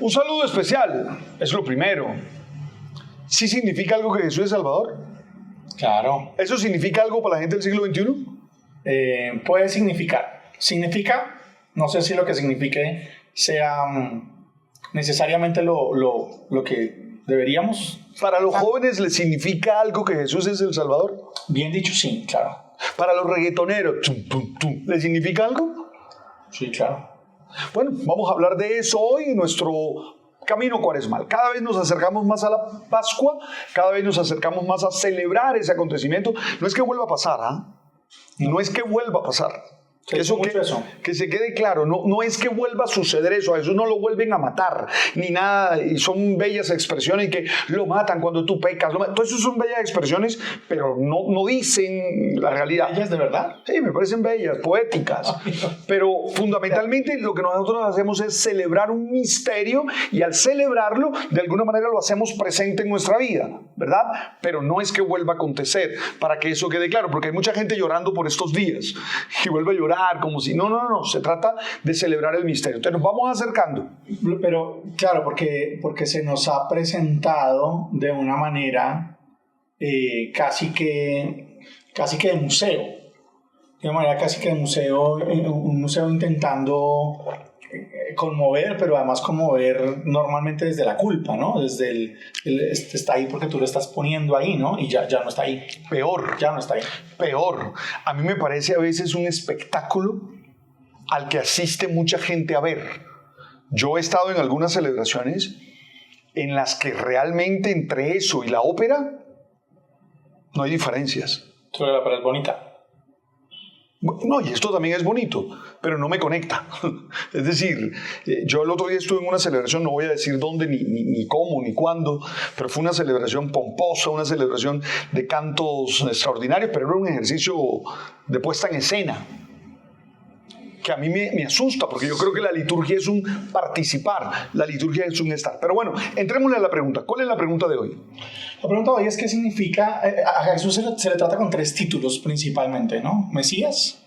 Un saludo especial, es lo primero. ¿Sí significa algo que Jesús es Salvador? Claro. ¿Eso significa algo para la gente del siglo XXI? Puede significar. Significa, no sé si lo que signifique sea necesariamente lo que deberíamos. ¿Para los jóvenes les significa algo que Jesús es el Salvador? Bien dicho, sí, claro. ¿Para los reggaetoneros les significa algo? Sí, claro. Bueno, vamos a hablar de eso hoy en nuestro camino cuaresmal. Cada vez nos acercamos más a la Pascua, cada vez nos acercamos más a celebrar ese acontecimiento. No es que vuelva a pasar, No es que vuelva a pasar. Que se quede claro, no es que vuelva a suceder eso, a Jesús no lo vuelven a matar, ni nada, y son bellas expresiones que lo matan cuando tú pecas, todo eso son bellas expresiones, pero no dicen la realidad. ¿Bellas de verdad? Sí, me parecen bellas, poéticas, pero fundamentalmente lo que nosotros hacemos es celebrar un misterio, y al celebrarlo, de alguna manera lo hacemos presente en nuestra vida, ¿verdad? Pero no es que vuelva a acontecer, para que eso quede claro, porque hay mucha gente llorando por estos días, y vuelve a llorar, como si no, se trata de celebrar el misterio. Entonces nos vamos acercando. Pero claro, porque se nos ha presentado de una manera casi que de museo. De una manera casi que de museo, un museo intentando conmover, pero además conmover normalmente desde la culpa, ¿no? Desde está ahí porque tú lo estás poniendo ahí, ¿no? Y ya no está ahí. Peor. Ya no está ahí. Peor. A mí me parece a veces un espectáculo al que asiste mucha gente a ver. Yo he estado en algunas celebraciones en las que realmente entre eso y la ópera no hay diferencias. Pero la ópera es bonita. No, y esto también es bonito, pero no me conecta. Es decir, yo el otro día estuve en una celebración, no voy a decir dónde, ni cómo, ni cuándo, pero fue una celebración pomposa, una celebración de cantos extraordinarios, pero era un ejercicio de puesta en escena, que a mí me asusta, porque yo creo que la liturgia es un participar, la liturgia es un estar. Pero bueno, entrémosle a la pregunta. ¿Cuál es la pregunta de hoy? La pregunta de hoy es qué significa, a Jesús se le trata con 3 títulos principalmente, ¿no? Mesías,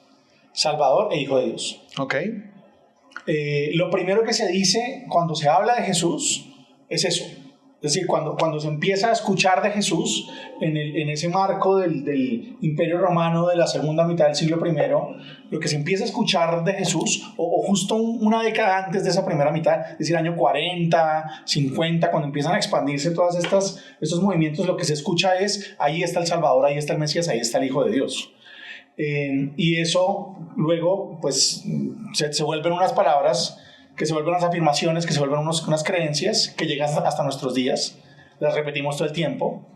Salvador e Hijo de Dios. Ok. Lo primero que se dice cuando se habla de Jesús es eso. Es decir, cuando se empieza a escuchar de Jesús en ese marco del Imperio Romano de la segunda mitad del siglo I, lo que se empieza a escuchar de Jesús, o justo una década antes de esa primera mitad, es decir, año 40, 50, cuando empiezan a expandirse todos estos movimientos, lo que se escucha es, ahí está el Salvador, ahí está el Mesías, ahí está el Hijo de Dios. Y eso luego pues se vuelven unas palabras, que se vuelven unas afirmaciones, que se vuelven unas creencias que llegan hasta nuestros días, las repetimos todo el tiempo,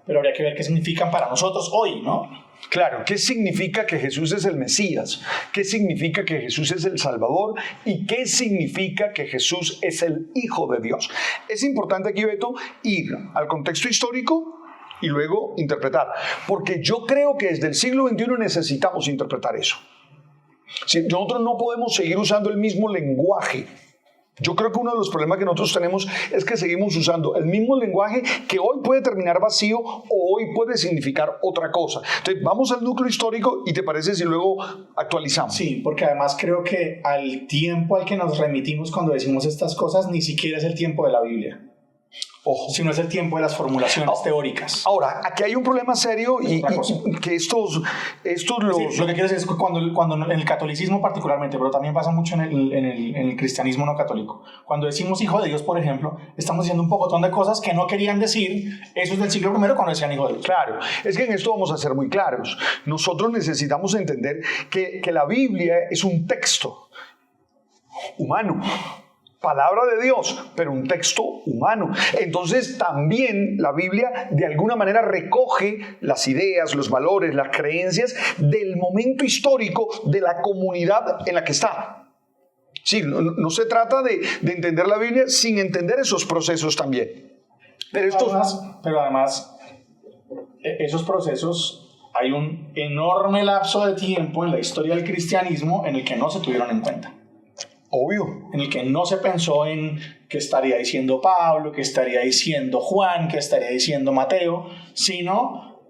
pero habría que ver qué significan para nosotros hoy, ¿no? Claro, ¿qué significa que Jesús es el Mesías? ¿Qué significa que Jesús es el Salvador? ¿Y qué significa que Jesús es el Hijo de Dios? Es importante aquí, Beto, ir al contexto histórico y luego interpretar, porque yo creo que desde el siglo XXI necesitamos interpretar eso. Si nosotros no podemos seguir usando el mismo lenguaje. Yo creo que uno de los problemas que nosotros tenemos es que seguimos usando el mismo lenguaje que hoy puede terminar vacío o hoy puede significar otra cosa. Entonces vamos al núcleo histórico y ¿te parece si luego actualizamos? Sí, porque además creo que al tiempo al que nos remitimos cuando decimos estas cosas ni siquiera es el tiempo de la Biblia. Ojo. Si no es el tiempo de las formulaciones teóricas. Ahora, aquí hay un problema serio y que estos los... Sí, lo que quiero decir es que cuando en el catolicismo particularmente, pero también pasa mucho en el cristianismo no católico, cuando decimos Hijo de Dios, por ejemplo, estamos diciendo un pocotón de cosas que no querían decir esos del siglo I cuando decían Hijo de Dios. Claro, es que en esto vamos a ser muy claros. Nosotros necesitamos entender que la Biblia es un texto humano, palabra de Dios, pero un texto humano. Entonces también la Biblia de alguna manera recoge las ideas, los valores, las creencias del momento histórico de la comunidad en la que está. Sí, no se trata de entender la Biblia sin entender esos procesos también. Pero además, esos procesos, hay un enorme lapso de tiempo en la historia del cristianismo en el que no se tuvieron en cuenta. Obvio. En el que no se pensó en qué estaría diciendo Pablo, qué estaría diciendo Juan, qué estaría diciendo Mateo, sino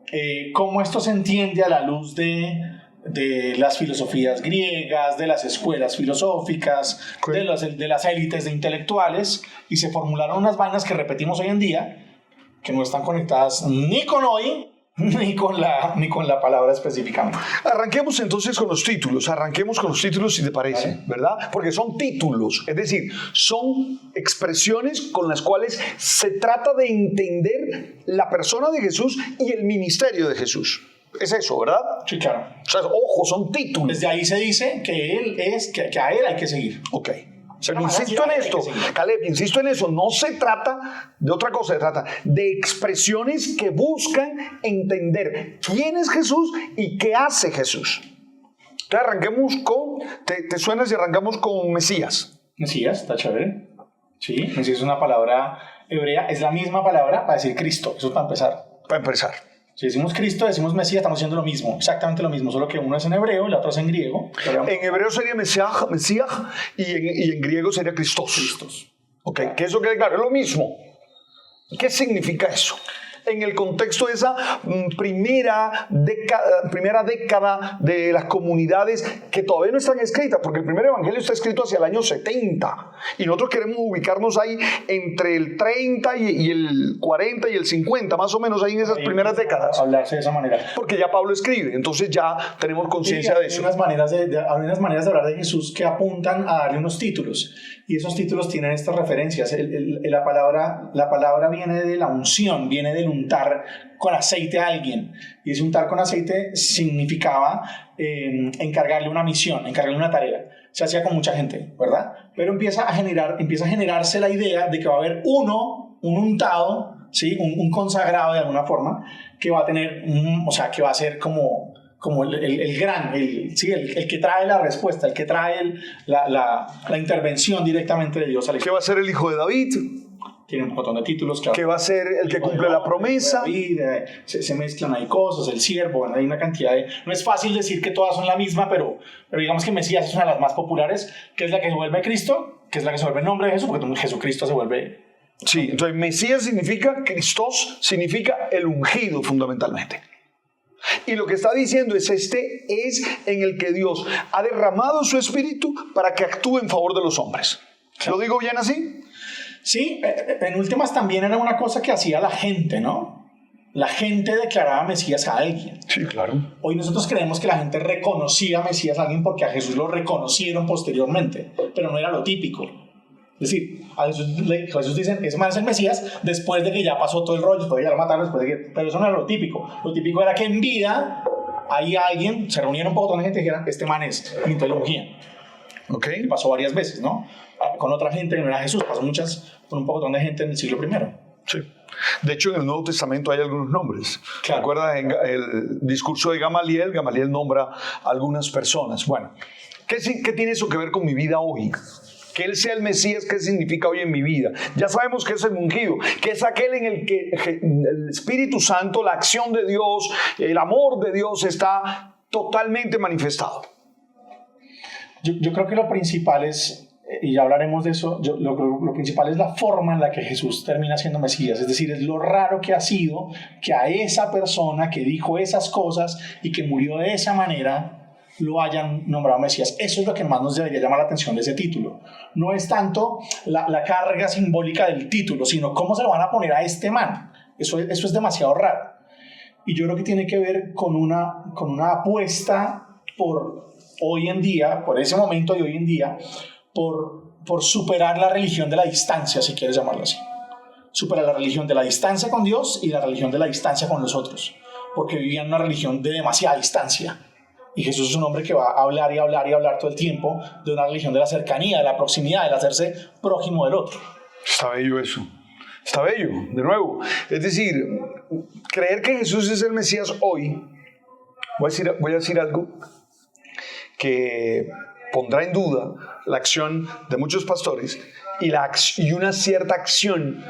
cómo esto se entiende a la luz de de las filosofías griegas, de las escuelas filosóficas, de las élites de intelectuales, y se formularon unas vainas que repetimos hoy en día, que no están conectadas ni con hoy, ni con la palabra específicamente. Arranquemos entonces con los títulos, si te parece, Vale. ¿verdad? Porque son títulos, es decir, son expresiones con las cuales se trata de entender la persona de Jesús y el ministerio de Jesús. Es eso, ¿verdad? Sí, claro. O sea, ojo, son títulos. Desde ahí se dice que a él hay que seguir. Ok. Pero No, insisto en hay esto, que seguir. Caleb, insisto en eso, no se trata de otra cosa, se trata de expresiones que buscan entender quién es Jesús y qué hace Jesús. Entonces arranquemos con, ¿te suena si arrancamos con Mesías? Mesías, está chévere. Sí, Mesías es una palabra hebrea, es la misma palabra para decir Cristo, eso es para empezar. Para empezar. Si decimos Cristo, decimos Mesías, estamos haciendo lo mismo, exactamente lo mismo, solo que uno es en hebreo y la otra es en griego. En hebreo sería Mesías, y en griego sería Christos. Cristos. Ok, que eso quede claro, es lo mismo. ¿Qué significa eso? En el contexto de esa primera década de las comunidades que todavía no están escritas, porque el primer evangelio está escrito hacia el año 70 y nosotros queremos ubicarnos ahí entre el 30 y el 40 y el 50, más o menos ahí en esas primeras décadas. Hablarse de esa manera. Porque ya Pablo escribe, entonces ya tenemos conciencia de eso. Hay unas maneras de hablar de Jesús que apuntan a darle unos títulos, y esos títulos tienen estas referencias. La palabra viene de la unción, viene del untar con aceite a alguien, y ese untar con aceite significaba encargarle una misión, encargarle una tarea. Se hacía con mucha gente, ¿verdad? Pero empieza a generarse la idea de que va a haber un untado, ¿sí? un consagrado de alguna forma, que va a tener, que va a ser como el gran, el que trae la respuesta, el que trae la intervención directamente de Dios. ¿Qué va a ser el hijo de David? Tiene un montón de títulos. ¿Qué va a ser el que cumple la promesa? David, se mezclan ahí cosas, el siervo, bueno, hay una cantidad de... No es fácil decir que todas son la misma, pero digamos que Mesías es una de las más populares, que es la que se vuelve Cristo, que es la que se vuelve el nombre de Jesús, porque Jesucristo se vuelve... Sí, entonces Mesías significa, Christos significa el ungido fundamentalmente. Y lo que está diciendo es en el que Dios ha derramado su espíritu para que actúe en favor de los hombres. ¿Lo digo bien así? Sí, en últimas también era una cosa que hacía la gente, ¿no? La gente declaraba Mesías a alguien. Sí, claro. Hoy nosotros creemos que la gente reconocía a Mesías a alguien porque a Jesús lo reconocieron posteriormente, pero no era lo típico. Es decir, a Jesús dicen, ese man es el Mesías después de que ya pasó todo el rollo, después de que ya lo mataron, pero eso no era lo típico. Lo típico era que en vida hay alguien, se reunieron un poco de gente y dijeran, este man es, y entonces lo ungían. Okay. Y pasó varias veces, ¿no? Con otra gente que no era Jesús, pasó con un poco de gente en el siglo I. Sí. De hecho, en el Nuevo Testamento hay algunos nombres. Claro. ¿Recuerdas en el discurso de Gamaliel? Gamaliel nombra a algunas personas. Bueno, ¿qué tiene eso que ver con mi vida hoy? Que Él sea el Mesías, ¿qué significa hoy en mi vida? Ya sabemos que es el ungido, que es aquel en el que el Espíritu Santo, la acción de Dios, el amor de Dios está totalmente manifestado. Yo creo que lo principal es, y ya hablaremos de eso, lo principal es la forma en la que Jesús termina siendo Mesías. Es decir, es lo raro que ha sido que a esa persona que dijo esas cosas y que murió de esa manera lo hayan nombrado Mesías. Eso es lo que más nos debería llamar la atención de ese título. No es tanto la carga simbólica del título, sino cómo se lo van a poner a este man. Eso es demasiado raro. Y yo creo que tiene que ver con una apuesta por hoy en día, por ese momento de hoy en día, por superar la religión de la distancia, si quieres llamarlo así. Superar la religión de la distancia con Dios y la religión de la distancia con los otros. Porque vivían una religión de demasiada distancia. Y Jesús es un hombre que va a hablar y hablar y hablar todo el tiempo de una religión de la cercanía, de la proximidad, del hacerse prójimo del otro. Está bello eso. Está bello, de nuevo. Es decir, creer que Jesús es el Mesías hoy, voy a decir algo que pondrá en duda la acción de muchos pastores y una cierta acción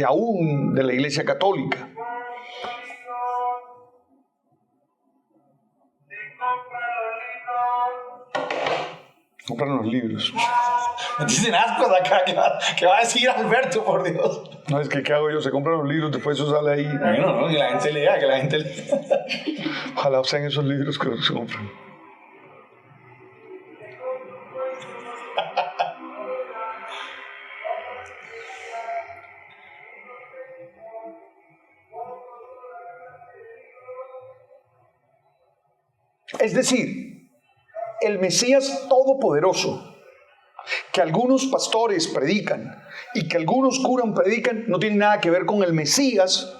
aún de la Iglesia Católica. Compran los libros. Me dicen ascos acá, ¿qué va a decir Alberto, por Dios? No, es que ¿qué hago yo? Se compran los libros, después eso sale ahí. No, que la gente lea, Ojalá sean esos libros que se compran. Es decir, el Mesías todopoderoso, que algunos pastores predican y que algunos curas predican, no tiene nada que ver con el Mesías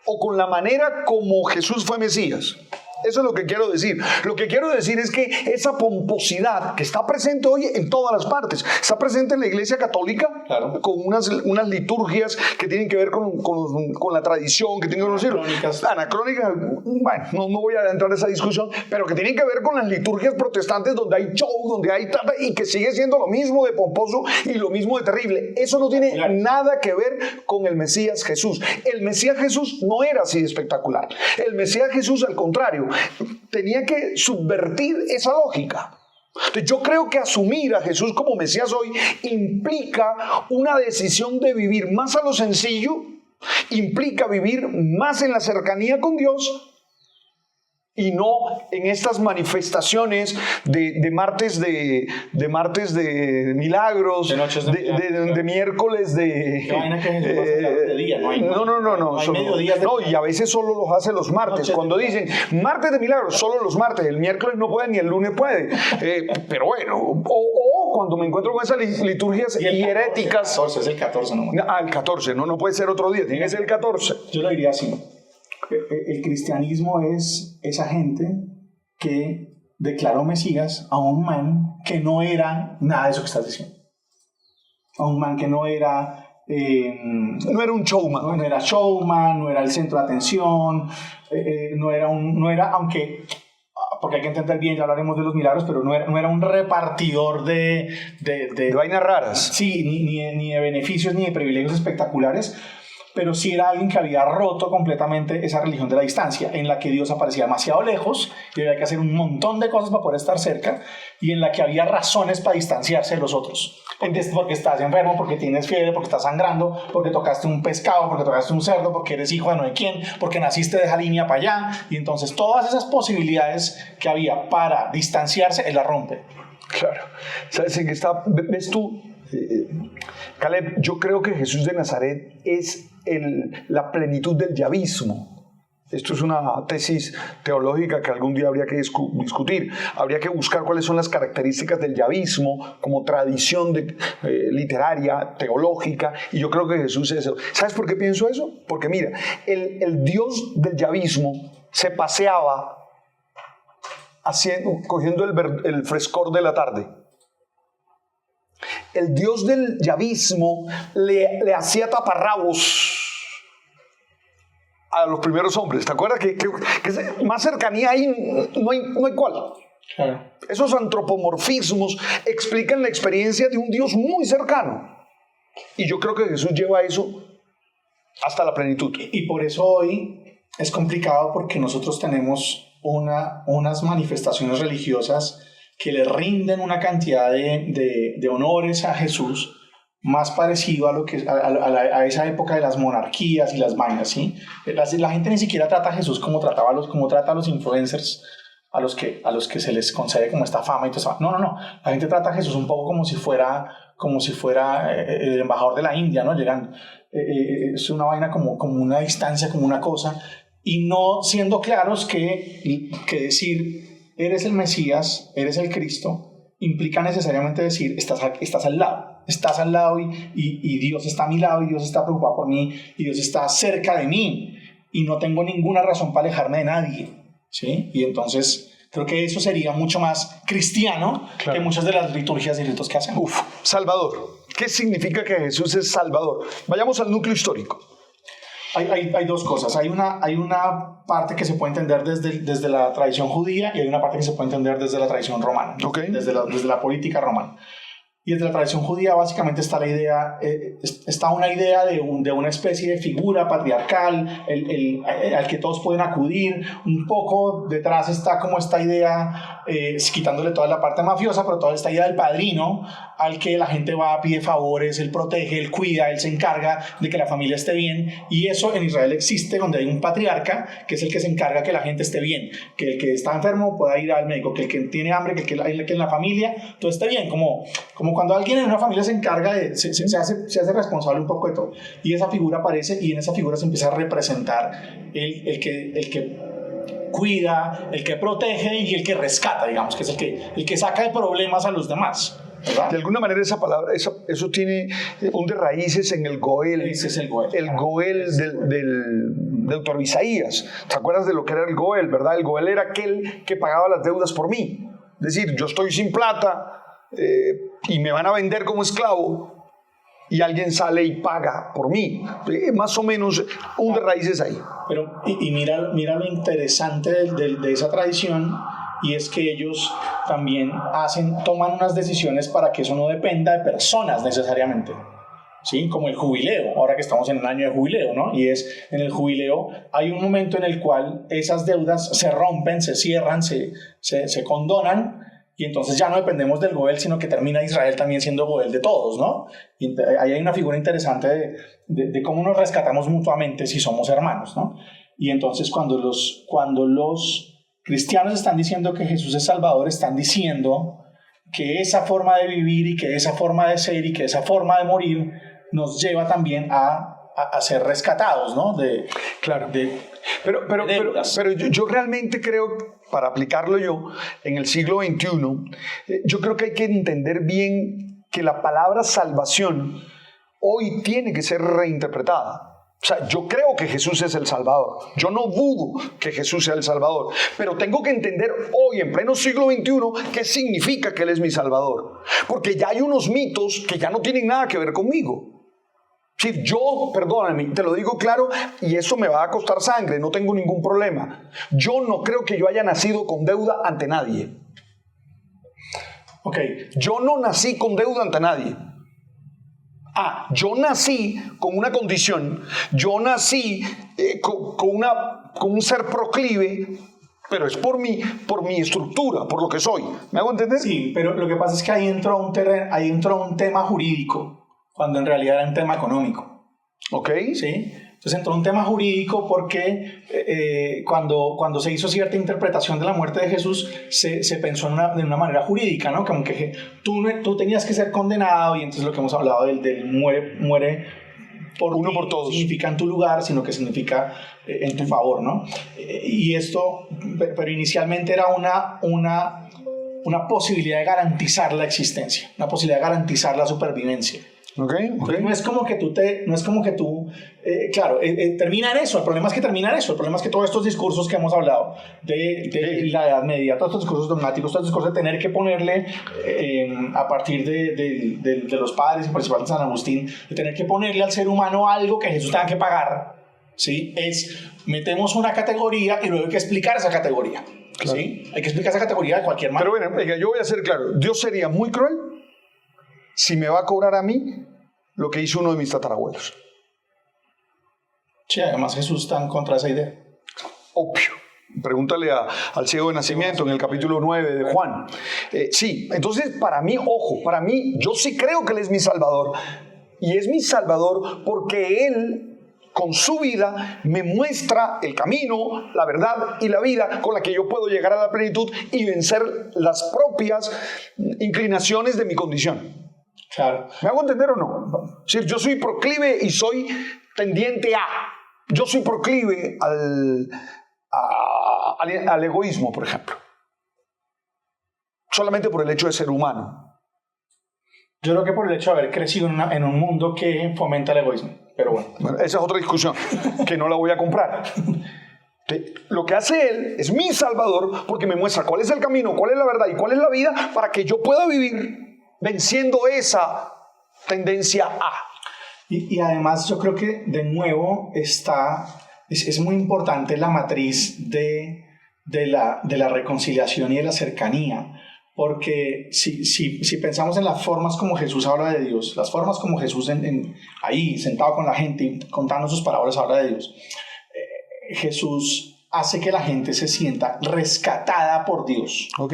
o con la manera como Jesús fue Mesías. Eso es lo que quiero decir. Lo que quiero decir es que esa pomposidad que está presente hoy en todas las partes, está presente en la Iglesia Católica, claro, con unas liturgias que tienen que ver con la tradición, que tienen que ver con los anacrónicas. Bueno, no voy a entrar en esa discusión, pero que tienen que ver con las liturgias protestantes donde hay show, donde hay tapa, y que sigue siendo lo mismo de pomposo y lo mismo de terrible. Eso no tiene nada que ver con el Mesías Jesús. El Mesías Jesús no era así de espectacular. El Mesías Jesús, al contrario, tenía que subvertir esa lógica. Entonces, yo creo que asumir a Jesús como Mesías hoy implica una decisión de vivir más a lo sencillo, implica vivir más en la cercanía con Dios y no en estas manifestaciones de martes de milagros, de miércoles de día, no, y a veces solo los hace los martes. Cuando dicen martes de milagros, solo los martes, el miércoles no puede ni el lunes puede. Pero bueno, o cuando me encuentro con esas liturgias hieréticas. El 14, es el 14 nomás. El 14, no puede ser otro día, tiene que ser el 14. Yo lo diría así. El cristianismo es esa gente que declaró Mesías a un man que no era nada de eso que estás diciendo. A un man que no era... no era un showman. No era showman, no era el centro de atención, no era, aunque... Porque hay que entender bien, ya hablaremos de los milagros, pero no era un repartidor de vainas raras. Sí, ni de beneficios ni de privilegios espectaculares, pero sí era alguien que había roto completamente esa religión de la distancia, en la que Dios aparecía demasiado lejos y había que hacer un montón de cosas para poder estar cerca, y en la que había razones para distanciarse de los otros. Porque estás enfermo, porque tienes fiebre, porque estás sangrando, porque tocaste un pescado, porque tocaste un cerdo, porque eres hijo de no sé quién, porque naciste de esa línea para allá, y entonces todas esas posibilidades que había para distanciarse, él las rompe. Claro. ¿Sabes en qué está? ¿Ves tú? Caleb, yo creo que Jesús de Nazaret es la plenitud del yavismo. Esto es una tesis teológica que algún día habría que discutir. Habría que buscar cuáles son las características del yavismo como tradición literaria, teológica, y yo creo que Jesús es eso. ¿Sabes por qué pienso eso? Porque mira, el Dios del yavismo se paseaba cogiendo el frescor de la tarde. El Dios del yavismo le hacía taparrabos a los primeros hombres. ¿Te acuerdas que más cercanía ahí no hay cual? Claro. Esos antropomorfismos explican la experiencia de un Dios muy cercano. Y yo creo que Jesús lleva eso hasta la plenitud. Y por eso hoy es complicado, porque nosotros tenemos unas manifestaciones religiosas que le rinden una cantidad de honores a Jesús, más parecido a esa época de las monarquías y las vainas, ¿sí? La gente ni siquiera trata a Jesús como trata a los influencers, a los que se les concede como esta fama y todo eso. No. La gente trata a Jesús un poco como si fuera el embajador de la India, ¿no? Llegando. Es una vaina como una distancia, como una cosa, y no siendo claros que decir eres el Mesías, eres el Cristo, implica necesariamente decir estás al lado y Dios está a mi lado, y Dios está preocupado por mí, y Dios está cerca de mí, y no tengo ninguna razón para alejarme de nadie, ¿sí? Y entonces creo que eso sería mucho más cristiano, claro, que muchas de las liturgias y ritos que hacemos. Salvador. ¿Qué significa que Jesús es Salvador? Vayamos al núcleo histórico. Hay dos cosas. Hay una parte que se puede entender desde la tradición judía, y hay una parte que se puede entender desde la tradición romana, okay, desde la política romana. Y desde la tradición judía básicamente está una idea de una especie de figura patriarcal al que todos pueden acudir. Un poco detrás está como esta idea, quitándole toda la parte mafiosa, pero toda esta idea del padrino al que la gente va, pide favores, él protege, él cuida, él se encarga de que la familia esté bien. Y eso en Israel existe, donde hay un patriarca que es el que se encarga que la gente esté bien, que el que está enfermo pueda ir al médico, que el que tiene hambre, que en la familia todo esté bien, como cuando alguien en una familia se encarga se hace responsable un poco de todo, y esa figura aparece, y en esa figura se empieza a representar el que que cuida, el que protege y el que rescata, digamos, que es el que saca de problemas a los demás, ¿verdad? De alguna manera esa palabra, eso tiene de raíces en el Goel. Ese es el Goel. El Goel del autor Isaías. ¿Te acuerdas de lo que era el Goel, verdad? El Goel era aquel que pagaba las deudas por mí. Es decir, yo estoy sin plata y me van a vender como esclavo y alguien sale y paga por mí. Más o menos de raíces ahí. Pero, mira lo interesante de esa tradición, y es que ellos también toman unas decisiones para que eso no dependa de personas necesariamente, ¿sí? Como el jubileo, ahora que estamos en un año de jubileo, ¿no? Y en el jubileo hay un momento en el cual esas deudas se rompen, se cierran, se condonan, y entonces ya no dependemos del Goel, sino que termina Israel también siendo Goel de todos, ¿no? Y ahí hay una figura interesante de cómo nos rescatamos mutuamente si somos hermanos, ¿no? Y entonces cuando los cristianos están diciendo que Jesús es Salvador, están diciendo que esa forma de vivir y que esa forma de ser y que esa forma de morir nos lleva también a ser rescatados, ¿no? Claro. Pero yo realmente creo, para aplicarlo yo, en el siglo XXI, yo creo que hay que entender bien que la palabra salvación hoy tiene que ser reinterpretada. O sea, yo creo que Jesús es el Salvador. Yo no dudo que Jesús sea el Salvador. Pero tengo que entender hoy, en pleno siglo XXI, qué significa que Él es mi Salvador. Porque ya hay unos mitos que ya no tienen nada que ver conmigo. Si yo, perdóname, te lo digo claro, y eso me va a costar sangre, no tengo ningún problema. Yo no creo que yo haya nacido con deuda ante nadie. Okay. Yo no nací con deuda ante nadie. Yo nací con una condición, yo nací con un ser proclive, pero es por mi estructura, por lo que soy. ¿Me hago entender? Sí, pero lo que pasa es que ahí entró un tema jurídico, cuando en realidad era un tema económico. Ok. ¿Sí? Entonces entró un tema jurídico porque cuando se hizo cierta interpretación de la muerte de Jesús, se pensó de una manera jurídica, ¿no? Como que tú tenías que ser condenado, y entonces lo que hemos hablado del muere por uno ti, por todos. No significa en tu lugar, sino que significa en tu favor, ¿no? Y esto, pero inicialmente era una posibilidad de garantizar la existencia, una posibilidad de garantizar la supervivencia. Okay. No es como que claro, termina en eso. El problema es que termina en eso. El problema es que todos estos discursos que hemos hablado de la Edad Media, todos estos discursos dogmáticos, todos estos discursos de tener que ponerle a partir de los padres y principalmente San Agustín, de tener que ponerle al ser humano algo que Jesús tenga que pagar, ¿sí? Metemos una categoría y luego hay que explicar esa categoría. Claro. ¿Sí? Hay que explicar esa categoría de cualquier manera. Pero bueno, yo voy a ser claro. Dios sería muy cruel si me va a cobrar a mí lo que hizo uno de mis tatarabuelos. Sí, además Jesús está en contra de esa idea. Obvio. Pregúntale al ciego de nacimiento en el capítulo 9 de Juan. Sí, entonces para mí, yo sí creo que Él es mi Salvador. Y es mi Salvador porque Él, con su vida, me muestra el camino, la verdad y la vida con la que yo puedo llegar a la plenitud y vencer las propias inclinaciones de mi condición. Claro. ¿Me hago entender o no? Es decir, yo soy proclive y soy tendiente a. Yo soy proclive al egoísmo, por ejemplo. Solamente por el hecho de ser humano. Yo creo que por el hecho de haber crecido en un mundo que fomenta el egoísmo. Pero bueno, esa es otra discusión que no la voy a comprar. Lo que hace Él es mi Salvador porque me muestra cuál es el camino, cuál es la verdad y cuál es la vida para que yo pueda vivir venciendo esa tendencia a. Y además yo creo que de nuevo es muy importante la matriz de la reconciliación y de la cercanía, porque si pensamos en las formas como Jesús habla de Dios, las formas como Jesús ahí sentado con la gente contando sus parábolas habla de Dios, Jesús hace que la gente se sienta rescatada por Dios. Ok.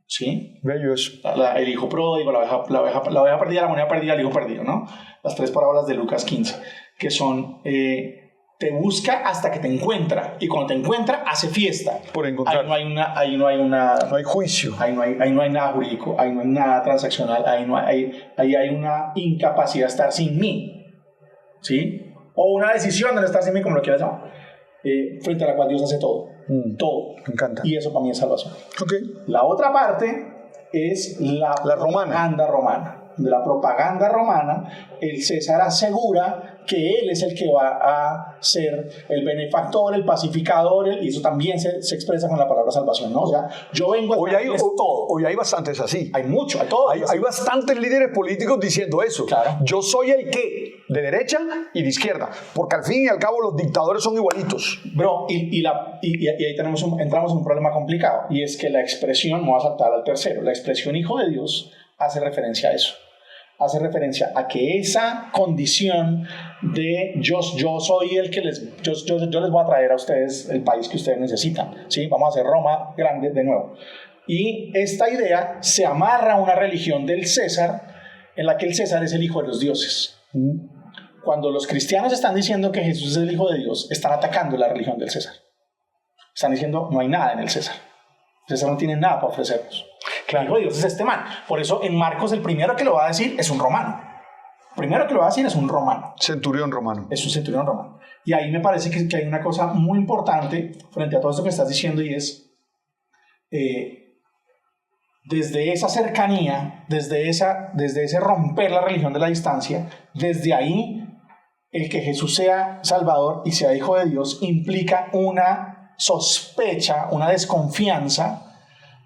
¿Sí? Bello eso. El hijo pródigo, la oveja perdida, la moneda perdida, el hijo perdido, ¿no? Las tres parábolas de Lucas 15, que son, te busca hasta que te encuentra, y cuando te encuentra, hace fiesta. Por encontrar. Ahí no hay juicio. Ahí no hay nada jurídico, ahí no hay nada transaccional, ahí hay una incapacidad de estar sin mí, ¿sí? O una decisión de no estar sin mí, como lo quieras llamar, frente a la cual Dios hace todo. Todo. Me encanta. Y eso para mí es salvación. Ok. La otra parte es la romana. propaganda romana. De la propaganda romana, el César asegura que él es el que va a ser el benefactor, el pacificador, y eso también se expresa con la palabra salvación, ¿no? O sea, yo vengo a todo. Hoy hay bastantes así. Hay mucho, hay todo. Hay bastantes líderes políticos diciendo eso. Claro. Yo soy el que, de derecha y de izquierda, porque al fin y al cabo los dictadores son igualitos. Bro, y ahí entramos en un problema complicado, y es que la expresión, me voy a saltar al tercero, la expresión hijo de Dios hace referencia a eso. Hace referencia a que esa condición de yo soy el que yo les voy a traer a ustedes el país que ustedes necesitan, ¿sí? Vamos a hacer Roma grande de nuevo. Y esta idea se amarra a una religión del César, en la que el César es el hijo de los dioses. Cuando los cristianos están diciendo que Jesús es el hijo de Dios, están atacando la religión del César. Están diciendo, no hay nada en el César. César no tiene nada para ofrecernos. Claro. El hijo de Dios es este man. Por eso en Marcos el primero que lo va a decir es un romano. El primero que lo va a decir es un romano. Centurión romano. Es un centurión romano. Y ahí me parece que hay una cosa muy importante frente a todo esto que estás diciendo, y es desde esa cercanía, desde ese romper la religión de la distancia, desde ahí el que Jesús sea Salvador y sea hijo de Dios implica una sospecha, una desconfianza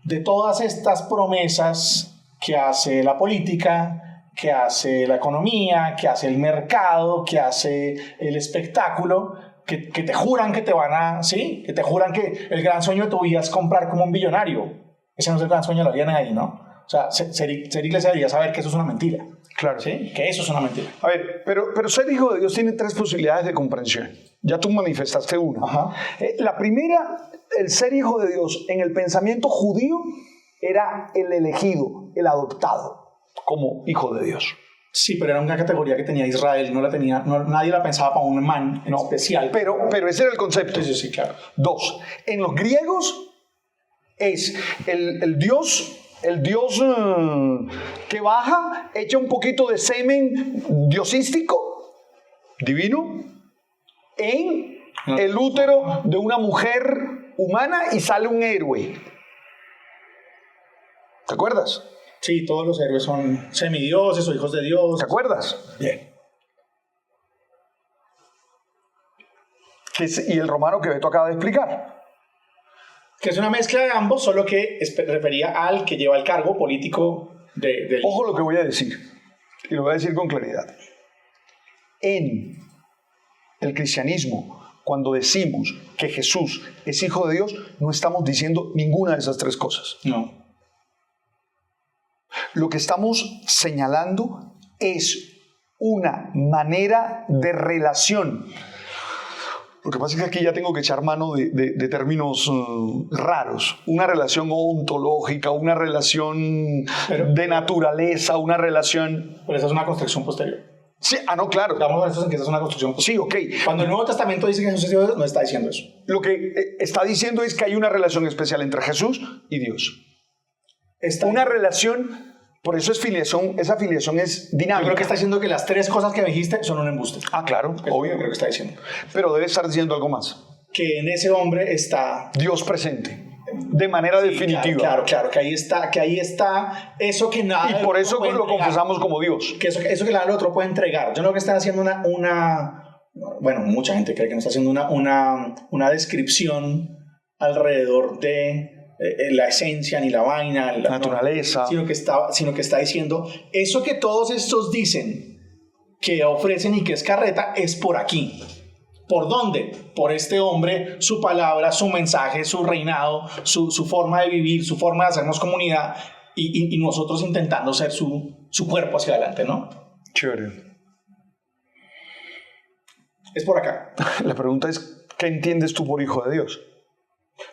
de todas estas promesas que hace la política, que hace la economía, que hace el mercado, que hace el espectáculo, que te juran que te van a, ¿sí? Que te juran que el gran sueño de tu vida es comprar como un billonario. Ese no es el gran sueño de la vida de nadie, ¿no? O sea, ser iglesia debería saber que eso es una mentira. Claro. ¿Sí? Que eso es una mentira. A ver, pero ser hijo de Dios tiene tres posibilidades de comprensión. Ya tú manifestaste una. Ajá. La primera, el ser hijo de Dios en el pensamiento judío era el elegido, el adoptado como hijo de Dios. Sí, pero era una categoría que tenía Israel, nadie la pensaba para un man en especial. Pero ese era el concepto. Sí, claro. Dos, en los griegos es el Dios que baja, echa un poquito de semen diosístico, divino, en el útero de una mujer humana y sale un héroe. ¿Te acuerdas? Sí, todos los héroes son semidioses o hijos de Dios. ¿Te acuerdas? Bien. Y el romano que Beto acaba de explicar. Que es una mezcla de ambos, solo que refería al que lleva el cargo político del... Ojo lo que voy a decir, y lo voy a decir con claridad. En el cristianismo, cuando decimos que Jesús es hijo de Dios, no estamos diciendo ninguna de esas tres cosas. No. Lo que estamos señalando es una manera de relación. Lo que pasa es que aquí ya tengo que echar mano de términos raros. Una relación ontológica, una relación de naturaleza, una relación... Pero esa es una construcción posterior. Sí, no, claro. Estamos honestos en que esa es una construcción posterior. Sí, ok. Cuando el Nuevo Testamento dice que Jesús es Dios, no está diciendo eso. Lo que está diciendo es que hay una relación especial entre Jesús y Dios. Una relación... Por eso es filiación, esa filiación es dinámica. Yo creo que está diciendo que las tres cosas que me dijiste son un embuste. Ah, claro, obvio. Yo creo que está diciendo. Pero debe estar diciendo algo más. Que en ese hombre está... Dios presente, de manera definitiva. Claro, que ahí está eso que nada... Y por eso lo confesamos como Dios. Que eso que nada del otro puede entregar. Yo no creo que están haciendo bueno, mucha gente cree que no está haciendo una descripción alrededor de... la esencia ni la vaina, la naturaleza, sino que está diciendo eso que todos estos dicen que ofrecen y que es carreta es por aquí. ¿Por dónde? Por este hombre, su palabra, su mensaje, su reinado, su forma de vivir, su forma de hacernos comunidad y nosotros intentando ser su cuerpo hacia adelante, ¿no? Chévere. Es por acá. La pregunta es, ¿qué entiendes tú por hijo de Dios?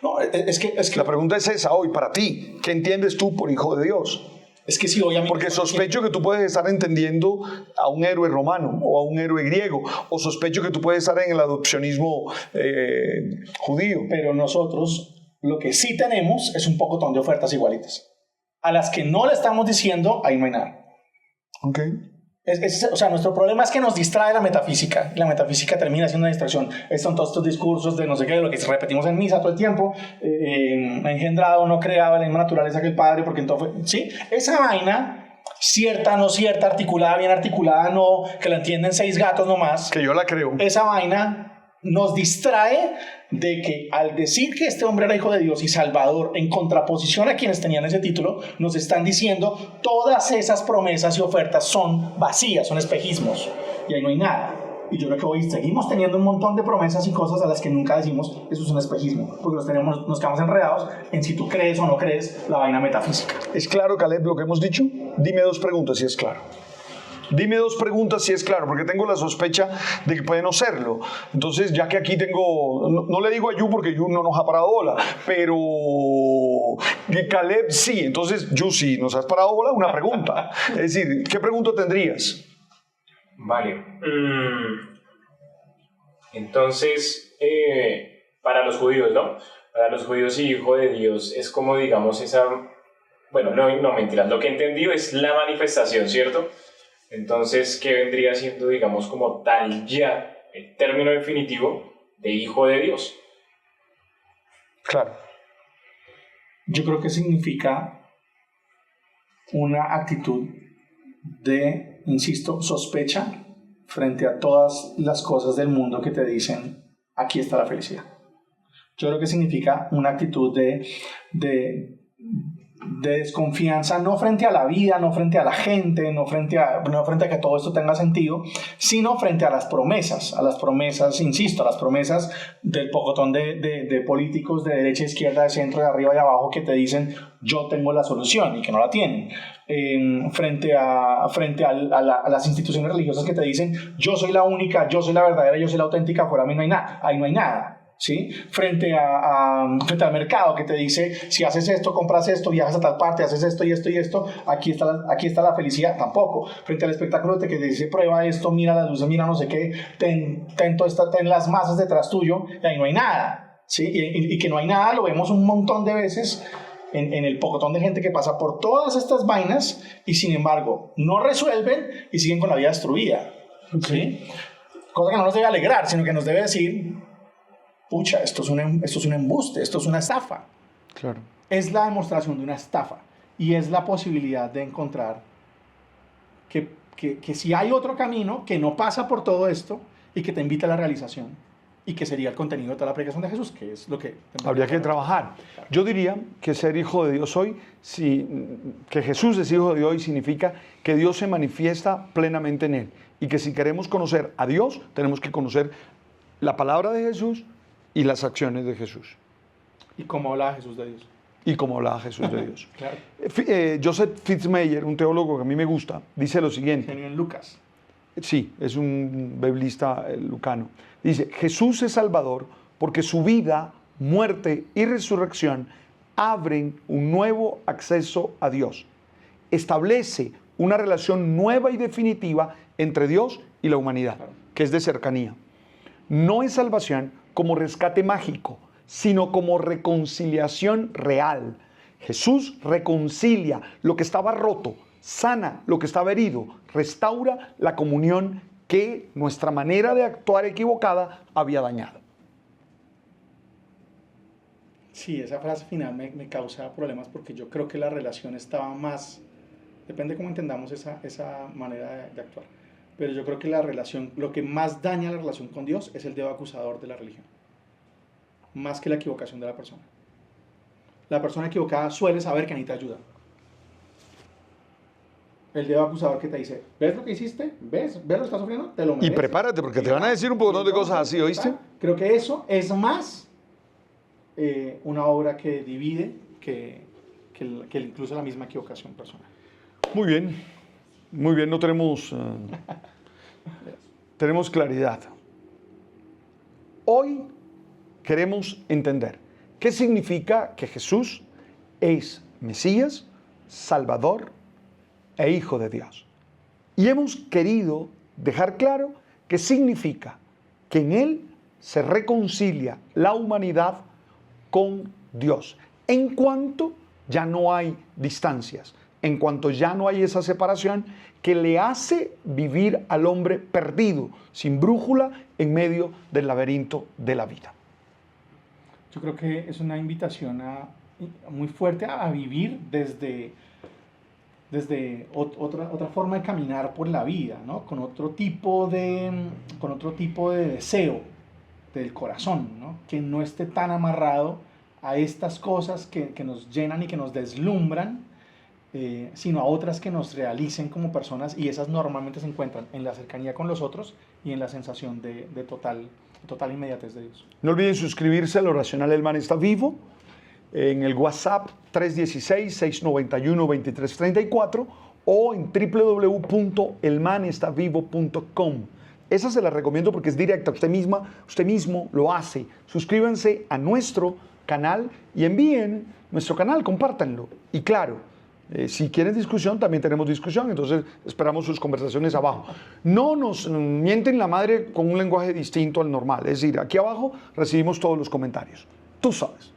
No, es que la pregunta es esa hoy para ti. ¿Qué entiendes tú por hijo de Dios? Es que si obviamente... Porque sospecho que tú puedes estar entendiendo a un héroe romano o a un héroe griego, o sospecho que tú puedes estar en el adopcionismo judío. Pero nosotros lo que sí tenemos es un pocotón de ofertas igualitas. A las que no le estamos diciendo, ahí no hay nada. Ok. O sea, nuestro problema es que nos distrae la metafísica. La metafísica termina siendo una distracción. Están todos estos discursos de no sé qué, lo que repetimos en misa todo el tiempo. Engendrado, no creaba la misma naturaleza que el Padre, porque entonces ¿sí? Esa vaina, cierta, no cierta, articulada, bien articulada, no, que la entienden 6 gatos nomás. Que yo la creo. Esa vaina nos distrae de que al decir que este hombre era hijo de Dios y Salvador, en contraposición a quienes tenían ese título, nos están diciendo todas esas promesas y ofertas son vacías, son espejismos, y ahí no hay nada. Y yo creo que hoy seguimos teniendo un montón de promesas y cosas a las que nunca decimos eso es un espejismo, porque nos quedamos enredados en si tú crees o no crees la vaina metafísica. ¿Es claro, Caleb, lo que hemos dicho? Dime 2 preguntas si es claro. Dime 2 preguntas si es claro, porque tengo la sospecha de que puede no serlo. Entonces, ya que aquí tengo, no le digo a Yu porque Yu no nos ha parado bola, pero Caleb sí. Entonces, Yu, si nos has parado bola, una pregunta. Es decir, ¿qué pregunta tendrías? Vale. Entonces, para los judíos, ¿no? Para los judíos y hijo de Dios es como, digamos, esa... Bueno, no mentiras. Lo que he entendido es la manifestación, ¿cierto? Entonces, ¿qué vendría siendo, digamos, como tal ya el término definitivo de hijo de Dios? Claro. Yo creo que significa una actitud de, insisto, sospecha frente a todas las cosas del mundo que te dicen, aquí está la felicidad. Yo creo que significa una actitud de desconfianza, no frente a la vida, no frente a la gente, no frente a que todo esto tenga sentido, sino frente a las promesas, insisto, a las promesas del pocotón de políticos de derecha, izquierda, de centro, de arriba y abajo que te dicen yo tengo la solución y que no la tienen. Frente a las instituciones religiosas que te dicen yo soy la única, yo soy la verdadera, yo soy la auténtica, fuera a mí no hay nada, ahí no hay nada. ¿Sí? Frente al mercado que te dice si haces esto, compras esto, viajas a tal parte, haces esto y esto y esto, aquí está la felicidad, tampoco. Frente al espectáculo que te dice prueba esto, mira las luces, mira no sé qué, ten las masas detrás tuyo, y ahí no hay nada, ¿sí? Y que no hay nada lo vemos un montón de veces en el pocotón de gente que pasa por todas estas vainas y sin embargo no resuelven y siguen con la vida destruida, ¿sí? Cosa que no nos debe alegrar, sino que nos debe decir pucha, esto es un embuste, esto es una estafa. Claro. Es la demostración de una estafa y es la posibilidad de encontrar que si hay otro camino que no pasa por todo esto y que te invita a la realización y que sería el contenido de toda la predicación de Jesús, que es lo que habría que trabajar. Claro. Yo diría que ser hijo de Dios hoy, que Jesús es hijo de Dios hoy significa que Dios se manifiesta plenamente en él y que si queremos conocer a Dios tenemos que conocer la palabra de Jesús y las acciones de Jesús. ¿Y cómo hablaba Jesús de Dios? Y cómo hablaba Jesús de Dios. Claro. Joseph Fitzmayer, un teólogo que a mí me gusta, dice lo siguiente. Genio en Lucas. Sí, es un biblista lucano. Dice, Jesús es Salvador porque su vida, muerte y resurrección abren un nuevo acceso a Dios. Establece una relación nueva y definitiva entre Dios y la humanidad, claro, que es de cercanía. No es salvación como rescate mágico, sino como reconciliación real. Jesús reconcilia lo que estaba roto, sana lo que estaba herido, restaura la comunión que nuestra manera de actuar equivocada había dañado. Sí, esa frase final me causa problemas porque yo creo que la relación estaba más, depende cómo entendamos esa manera de actuar. Pero yo creo que la relación, lo que más daña la relación con Dios es el dedo acusador de la religión, más que la equivocación de la persona. La persona equivocada suele saber que necesita ayuda. El dedo acusador que te dice, ¿ves lo que hiciste? ¿Ves lo que estás sufriendo? Te lo mereces. Y prepárate, porque te van a decir un montón de cosas así, ¿oíste? Creo que eso es más una obra que divide que incluso la misma equivocación personal. Muy bien, no tenemos... tenemos claridad. Hoy queremos entender qué significa que Jesús es Mesías, Salvador e Hijo de Dios. Y hemos querido dejar claro qué significa que en Él se reconcilia la humanidad con Dios, en cuanto ya no hay distancias, en cuanto ya no hay esa separación que le hace vivir al hombre perdido, sin brújula, en medio del laberinto de la vida. Yo creo que es una invitación muy fuerte a vivir desde otra forma de caminar por la vida, ¿no? Con otro tipo de deseo del corazón, ¿no? Que no esté tan amarrado a estas cosas que nos llenan y que nos deslumbran, sino a otras que nos realicen como personas, y esas normalmente se encuentran en la cercanía con los otros y en la sensación de total inmediatez de Dios. No olviden suscribirse al Oracional El Man Está Vivo en el WhatsApp 316-691-2334 o en www.elmanestavivo.com. Esa se la recomiendo porque es directa, usted mismo lo hace. Suscríbanse a nuestro canal y envíen nuestro canal, compártanlo. Y claro, si quieren discusión, también tenemos discusión, entonces esperamos sus conversaciones abajo. No nos mienten la madre con un lenguaje distinto al normal, es decir, aquí abajo recibimos todos los comentarios. Tú sabes.